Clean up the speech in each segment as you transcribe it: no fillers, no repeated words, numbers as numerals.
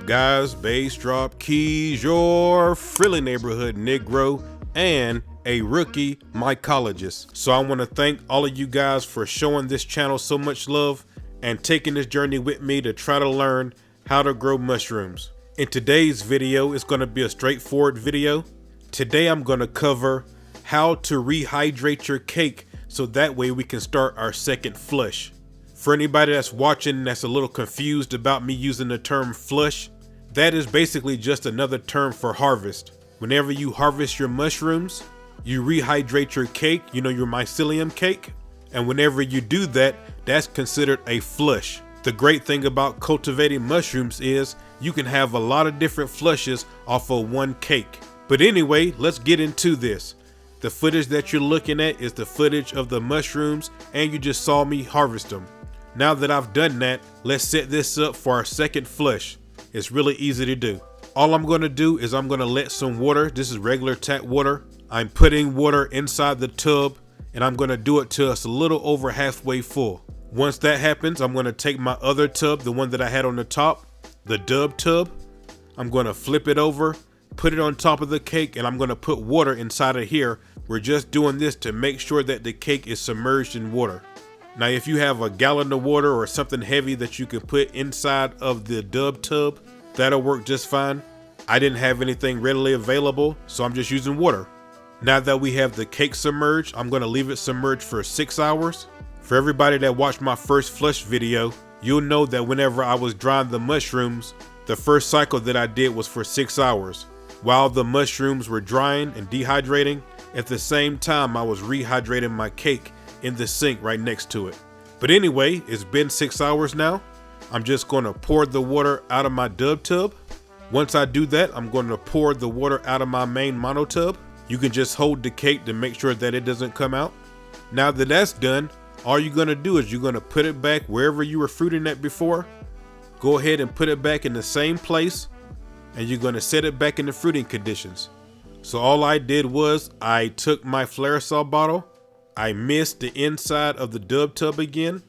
up, guys? Bass drop keys, your friendly neighborhood Negro and a rookie mycologist. So I want to thank all of you guys for showing this channel so much love and taking this journey with me to try to learn how to grow mushrooms. In today's video, it's going to be a straightforward video. Today I'm going to cover how to rehydrate your cake so that way we can start our second flush. For anybody that's watching that's a little confused about me using the term flush, that is basically just another term for harvest. Whenever you harvest your mushrooms, you rehydrate your cake, your mycelium cake. And whenever you do that, that's considered a flush. The great thing about cultivating mushrooms is you can have a lot of different flushes off of one cake. But anyway, let's get into this. The footage that you're looking at is the footage of the mushrooms, and you just saw me harvest them. Now that I've done that, let's set this up for our second flush. It's really easy to do. All I'm going to do is I'm going to let some water, this is regular tap water. I'm putting water inside the tub and I'm going to do it till it's a little over halfway full. Once that happens, I'm going to take my other tub, the one that I had on the top, the dub tub. I'm going to flip it over, put it on top of the cake, and I'm going to put water inside of here. We're just doing this to make sure that the cake is submerged in water. Now, if you have a gallon of water or something heavy that you can put inside of the dub tub, that'll work just fine. I didn't have anything readily available, so I'm just using water. Now that we have the cake submerged, I'm going to leave it submerged for 6 hours. For everybody that watched my first flush video, you'll know that whenever I was drying the mushrooms, the first cycle that I did was for 6 hours. While the mushrooms were drying and dehydrating, at the same time I was rehydrating my cake in the sink right next to it. But anyway, it's been 6 hours now. I'm just going to pour the water out of my dub tub. Once I do that, I'm going to pour the water out of my main mono tub. You can just hold the cake to make sure that it doesn't come out. Now that that's done, all you're going to do is you're going to put it back wherever you were fruiting at before. Go ahead and put it back in the same place, and you're going to set it back in the fruiting conditions. So all I did was I took my Flairosol bottle, I missed the inside of the dub tub again.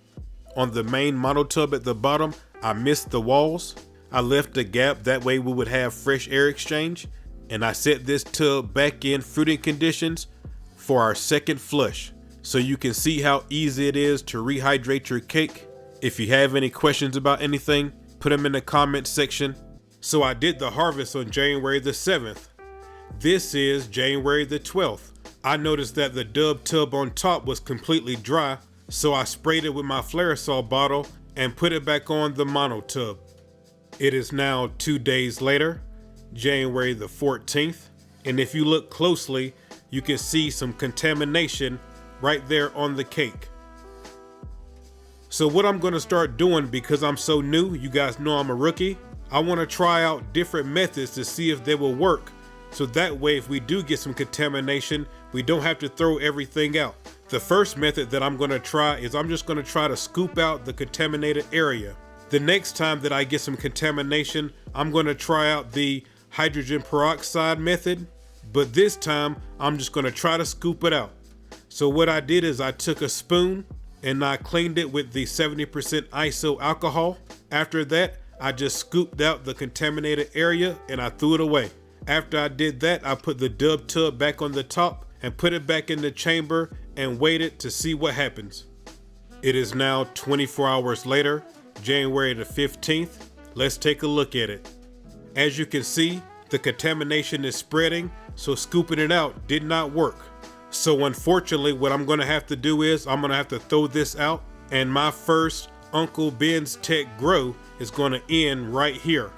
On the main mono tub at the bottom, I missed the walls. I left a gap, that way we would have fresh air exchange. And I set this tub back in fruiting conditions for our second flush. So you can see how easy it is to rehydrate your cake. If you have any questions about anything, put them in the comment section. So I did the harvest on January the 7th. This is January the 12th. I noticed that the dub tub on top was completely dry, so I sprayed it with my Flairosol bottle and put it back on the mono tub. It is now 2 days later, January the 14th, and if you look closely, you can see some contamination right there on the cake. So what I'm going to start doing, because I'm so new, you guys know I'm a rookie, I want to try out different methods to see if they will work. So that way, if we do get some contamination, we don't have to throw everything out. The first method that I'm going to try is I'm just going to try to scoop out the contaminated area. The next time that I get some contamination, I'm going to try out the hydrogen peroxide method, but this time I'm just going to try to scoop it out. So what I did is I took a spoon and I cleaned it with the 70% iso alcohol. After that, I just scooped out the contaminated area and I threw it away. After I did that, I put the dub tub back on the top and put it back in the chamber and waited to see what happens. It is now 24 hours later, January the 15th. Let's take a look at it. As you can see, the contamination is spreading, so scooping it out did not work. So unfortunately, what I'm going to have to do is I'm going to have to throw this out, and my first Uncle Ben's Tech Grow is going to end right here.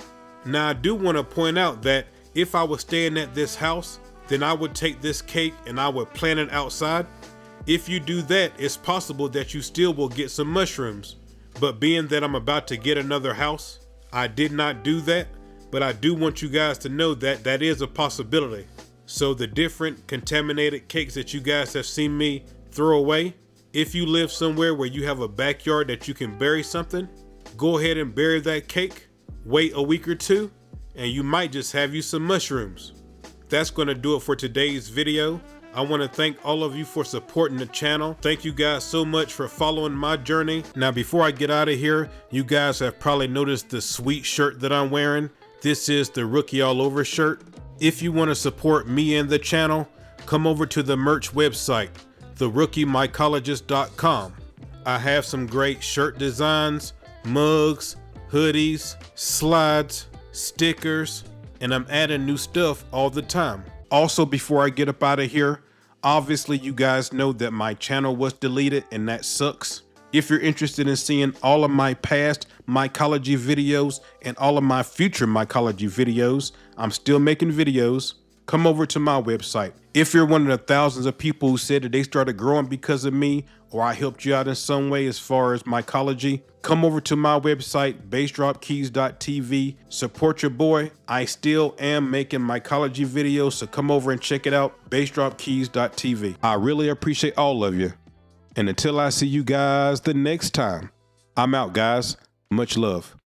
Now I do want to point out that if I was staying at this house, then I would take this cake and I would plant it outside. If you do that, it's possible that you still will get some mushrooms. But being that I'm about to get another house, I did not do that. But I do want you guys to know that that is a possibility. So the different contaminated cakes that you guys have seen me throw away, if you live somewhere where you have a backyard that you can bury something, go ahead and bury that cake, wait a week or two, and you might just have you some mushrooms. That's going to do it for today's video. I want to thank all of you for supporting the channel. Thank you guys so much for following my journey. Now, before I get out of here, you guys have probably noticed the sweet shirt that I'm wearing. This is the Rookie All Over shirt. If you want to support me and the channel, come over to the merch website, therookiemycologist.com. I have some great shirt designs, mugs, hoodies, slides, stickers, and I'm adding new stuff all the time. Also, before I get up out of here, obviously you guys know that my channel was deleted and that sucks. If you're interested in seeing all of my past mycology videos and all of my future mycology videos, I'm still making videos. Come over to my website. If you're one of the thousands of people who said that they started growing because of me, or I helped you out in some way as far as mycology, come over to my website, bassdropkeys.tv. Support your boy. I still am making mycology videos, so come over and check it out, bassdropkeys.tv. I really appreciate all of you. And until I see you guys the next time, I'm out, guys. Much love.